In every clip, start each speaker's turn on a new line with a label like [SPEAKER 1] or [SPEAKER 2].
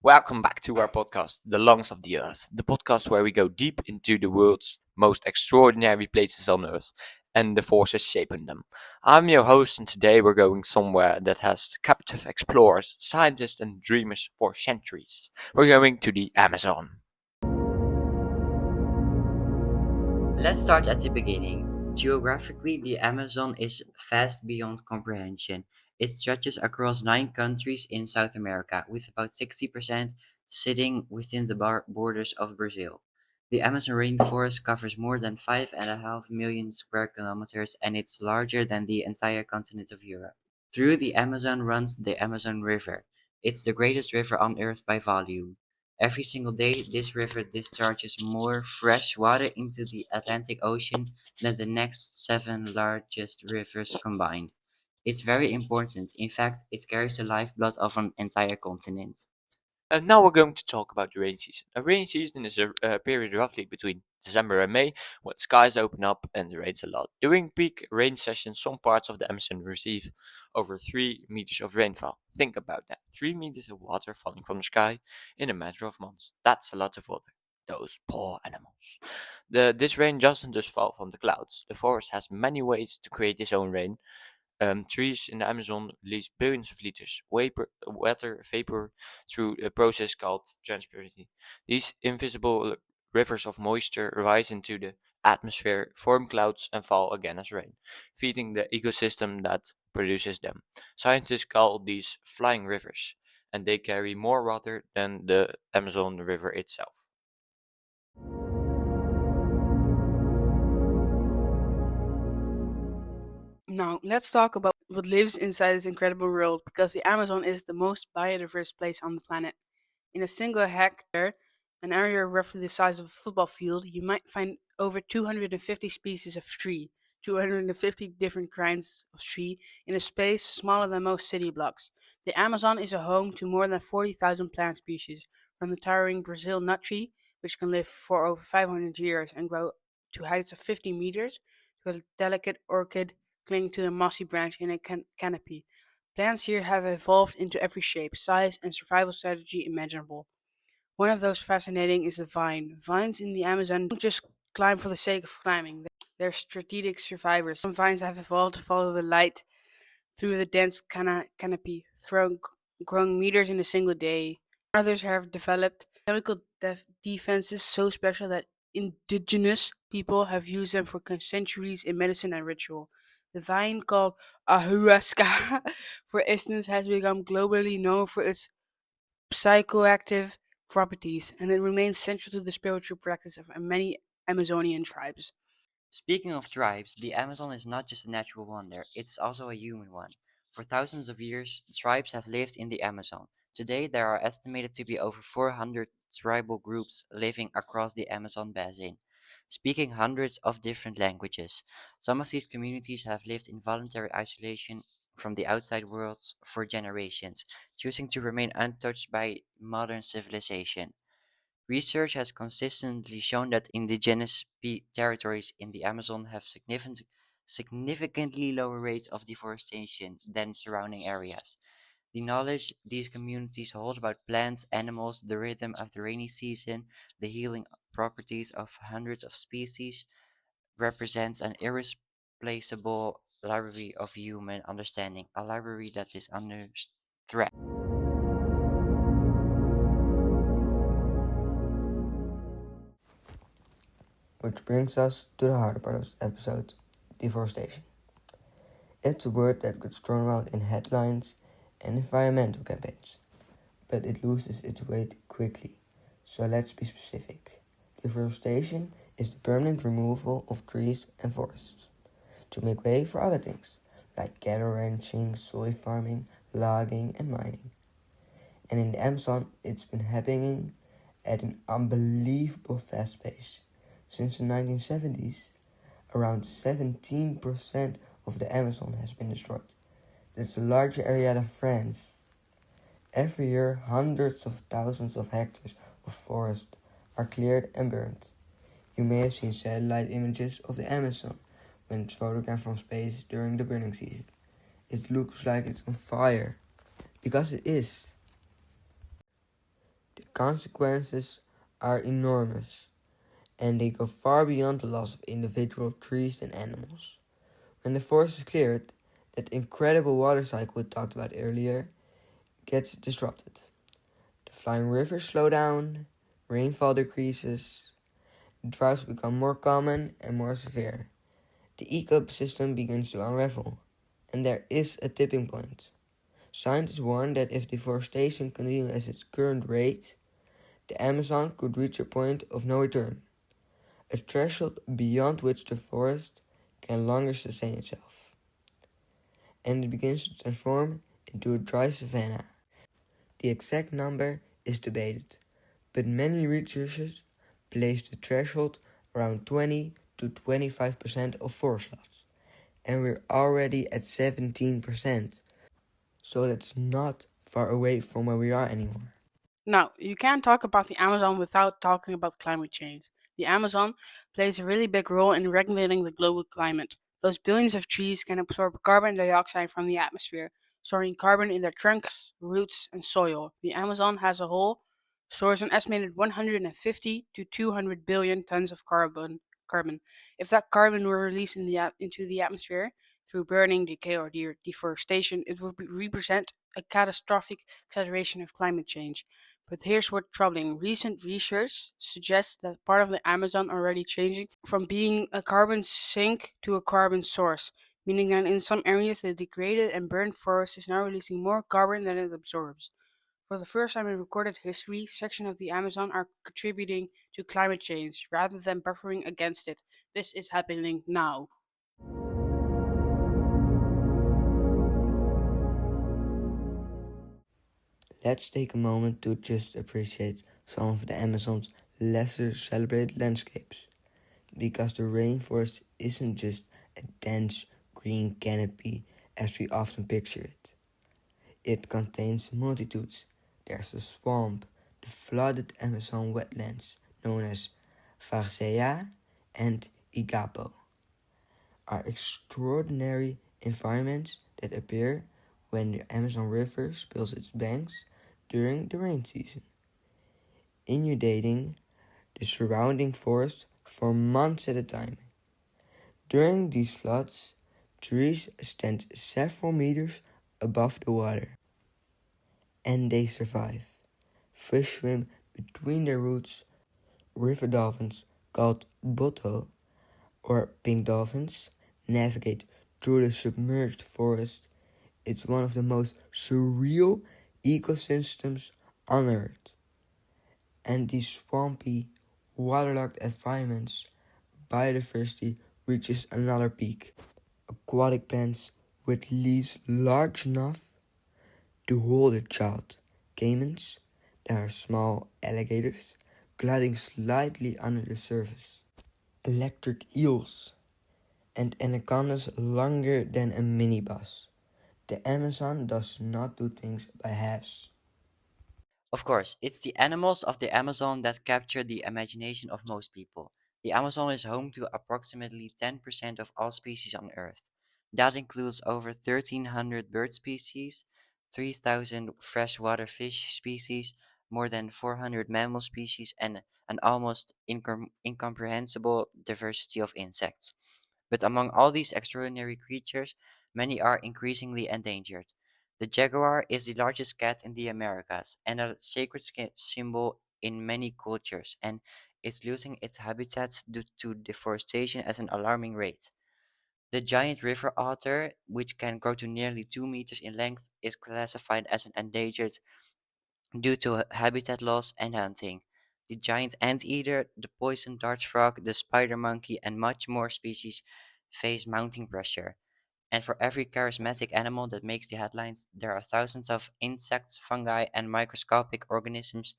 [SPEAKER 1] Welcome back to our podcast, The Lungs of the Earth, the podcast where we go deep into the world's most extraordinary places on Earth and the forces shaping them. I'm your host, and today we're going somewhere that has captive explorers, scientists, and dreamers for centuries. We're going to the Amazon.
[SPEAKER 2] Let's start at the beginning. Geographically, the Amazon is vast beyond comprehension. It stretches across 9 countries in South America, with about 60% sitting within the borders of Brazil. The Amazon rainforest covers more than 5.5 million square kilometers, and it's larger than the entire continent of Europe. Through the Amazon runs the Amazon River. It's the greatest river on Earth by volume. Every single day, this river discharges more fresh water into the Atlantic Ocean than the next seven largest rivers combined. It's very important. In fact, it carries the lifeblood of an entire continent.
[SPEAKER 1] And now we're going to talk about the rain season. A rain season is a period roughly between December and May when skies open up and it rains a lot. During peak rain sessions, some parts of the Amazon receive over 3 meters of rainfall. Think about that. 3 meters of water falling from the sky in a matter of months. That's a lot of water. Those poor animals. This rain doesn't just fall from the clouds. The forest has many ways to create its own rain. Trees in the Amazon release billions of liters water vapor through a process called transpiration. These invisible rivers of moisture rise into the atmosphere, form clouds, and fall again as rain, feeding the ecosystem that produces them. Scientists call these flying rivers, and they carry more water than the Amazon River itself.
[SPEAKER 3] Now, let's talk about what lives inside this incredible world because the Amazon is the most biodiverse place on the planet. In a single hectare, an area roughly the size of a football field, you might find over 250 species of tree, 250 different kinds of tree, in a space smaller than most city blocks. The Amazon is a home to more than 40,000 plant species, from the towering Brazil nut tree, which can live for over 500 years and grow to heights of 50 meters, to a delicate orchid clinging to a mossy branch in a canopy. Plants here have evolved into every shape, size, and survival strategy imaginable. One of those fascinating is the vine. Vines in the Amazon don't just climb for the sake of climbing. They're strategic survivors. Some vines have evolved to follow the light through the dense canopy, growing meters in a single day. Others have developed chemical defenses so special that indigenous people have used them for centuries in medicine and ritual. The vine called ayahuasca, for instance, has become globally known for its psychoactive properties, and it remains central to the spiritual practice of many Amazonian tribes.
[SPEAKER 2] Speaking of tribes, the Amazon is not just a natural wonder, it's also a human one. For thousands of years, tribes have lived in the Amazon. Today, there are estimated to be over 400 tribal groups living across the Amazon basin, speaking hundreds of different languages. Some of these communities have lived in voluntary isolation from the outside world for generations, choosing to remain untouched by modern civilization. Research has consistently shown that indigenous territories in the Amazon have significantly lower rates of deforestation than surrounding areas. The knowledge these communities hold about plants, animals, the rhythm of the rainy season, the healing properties of hundreds of species represents an irreplaceable library of human understanding, a library that is under threat.
[SPEAKER 4] Which brings us to the harder part of this episode, deforestation. It's a word that gets thrown around in headlines and environmental campaigns, but it loses its weight quickly. So let's be specific. Deforestation is the permanent removal of trees and forests to make way for other things, like cattle ranching, soy farming, logging, and mining. And in the Amazon, it's been happening at an unbelievable fast pace. Since the 1970s, around 17% of the Amazon has been destroyed. That's a larger area than France. Every year, hundreds of thousands of hectares of forest are cleared and burned. You may have seen satellite images of the Amazon when it's photographed from space during the burning season. It looks like it's on fire, because it is. consequences are enormous, and they go far beyond the loss of individual trees and animals. When the forest is cleared, that incredible water cycle we talked about earlier gets disrupted. The flying rivers slow down, rainfall decreases, droughts become more common and more severe. The ecosystem begins to unravel, and there is a tipping point. Scientists warn that if deforestation continues at its current rate, the Amazon could reach a point of no return, a threshold beyond which the forest can longer sustain itself, and it begins to transform into a dry savanna. The exact number is debated, but many researchers place the threshold around 20 to 25% of forest loss, and we're already at 17%, so that's not far away from where we are anymore.
[SPEAKER 3] Now, you can't talk about the Amazon without talking about climate change. The Amazon plays a really big role in regulating the global climate. Those billions of trees can absorb carbon dioxide from the atmosphere, storing carbon in their trunks, roots, and soil. The Amazon as a whole stores an estimated 150 to 200 billion tons of carbon. If that carbon were released into the atmosphere through burning, decay, or deforestation, it would represent a catastrophic acceleration of climate change. But here's what's troubling. Recent research suggests that part of the Amazon already changing from being a carbon sink to a carbon source, meaning that in some areas the degraded and burned forest is now releasing more carbon than it absorbs. For the first time in recorded history, sections of the Amazon are contributing to climate change rather than buffering against it. This is happening now.
[SPEAKER 4] Let's take a moment to just appreciate some of the Amazon's lesser celebrated landscapes, because the rainforest isn't just a dense green canopy as we often picture it. It contains multitudes. There's the swamp, the flooded Amazon wetlands known as Vargea and Igapo, are extraordinary environments that appear when the Amazon River spills its banks during the rain season, inundating the surrounding forest for months at a time. During these floods, trees stand several meters above the water, and they survive. Fish swim between their roots. River dolphins, called botto or pink dolphins, navigate through the submerged forest. It's one of the most surreal ecosystems on Earth. And these swampy, waterlogged environments, biodiversity reaches another peak. Aquatic plants with leaves large enough to hold a child. Caimans, that are small alligators, gliding slightly under the surface. Electric eels and anacondas longer than a minibus. The Amazon does not do things by halves.
[SPEAKER 2] Of course, it's the animals of the Amazon that capture the imagination of most people. The Amazon is home to approximately 10% of all species on Earth. That includes over 1,300 bird species, 3,000 freshwater fish species, more than 400 mammal species, and an almost incomprehensible diversity of insects. But among all these extraordinary creatures, many are increasingly endangered. The jaguar is the largest cat in the Americas and a sacred symbol in many cultures, and it's losing its habitats due to deforestation at an alarming rate. The giant river otter, which can grow to nearly 2 meters in length, is classified as an endangered due to habitat loss and hunting. The giant anteater, the poison dart frog, the spider monkey, and much more species face mounting pressure. And for every charismatic animal that makes the headlines, there are thousands of insects, fungi, and microscopic organisms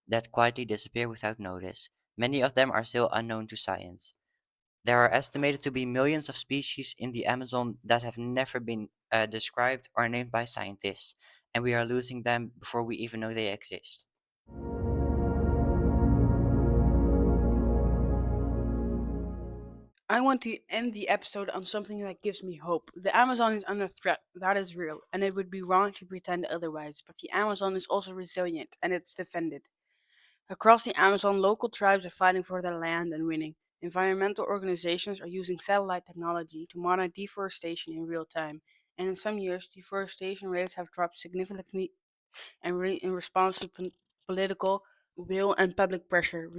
[SPEAKER 2] that quietly disappear without notice. Many of them are still unknown to science. There are estimated to be millions of species in the Amazon that have never been described or named by scientists, and we are losing them before we even know they exist.
[SPEAKER 3] I want to end the episode on something that gives me hope. The Amazon is under threat, that is real, and it would be wrong to pretend otherwise. But the Amazon is also resilient and it's defended. Across the Amazon, local tribes are fighting for their land and winning. Environmental organizations are using satellite technology to monitor deforestation in real time. And in some years, deforestation rates have dropped significantly in response to political will and public pressure.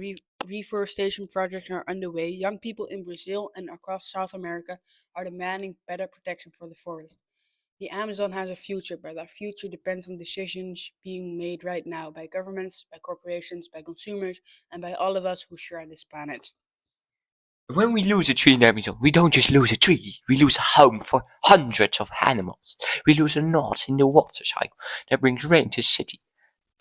[SPEAKER 3] Reforestation projects are underway. Young people in Brazil and across South America are demanding better protection for the forest. The Amazon has a future, but that future depends on decisions being made right now by governments, by corporations, by consumers, and by all of us who share this planet.
[SPEAKER 1] When we lose a tree in Amazon, we don't just lose a tree, we lose a home for hundreds of animals. We lose a knot in the water cycle that brings rain to the city,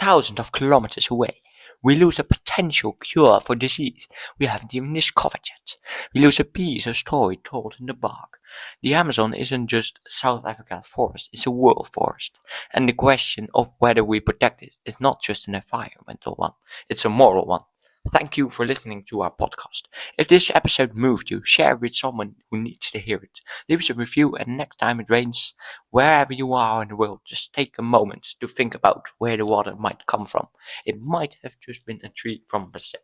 [SPEAKER 1] thousands of kilometers away. We lose a potential cure for disease we haven't even discovered yet. We lose a piece of story told in the bark. The Amazon isn't just South Africa's forest, it's a world forest. And the question of whether we protect it is not just an environmental one, it's a moral one. Thank you for listening to our podcast. If this episode moved you, share it with someone who needs to hear it. Leave us a review, and next time it rains, wherever you are in the world, just take a moment to think about where the water might come from. It might have just been a tree from Brazil.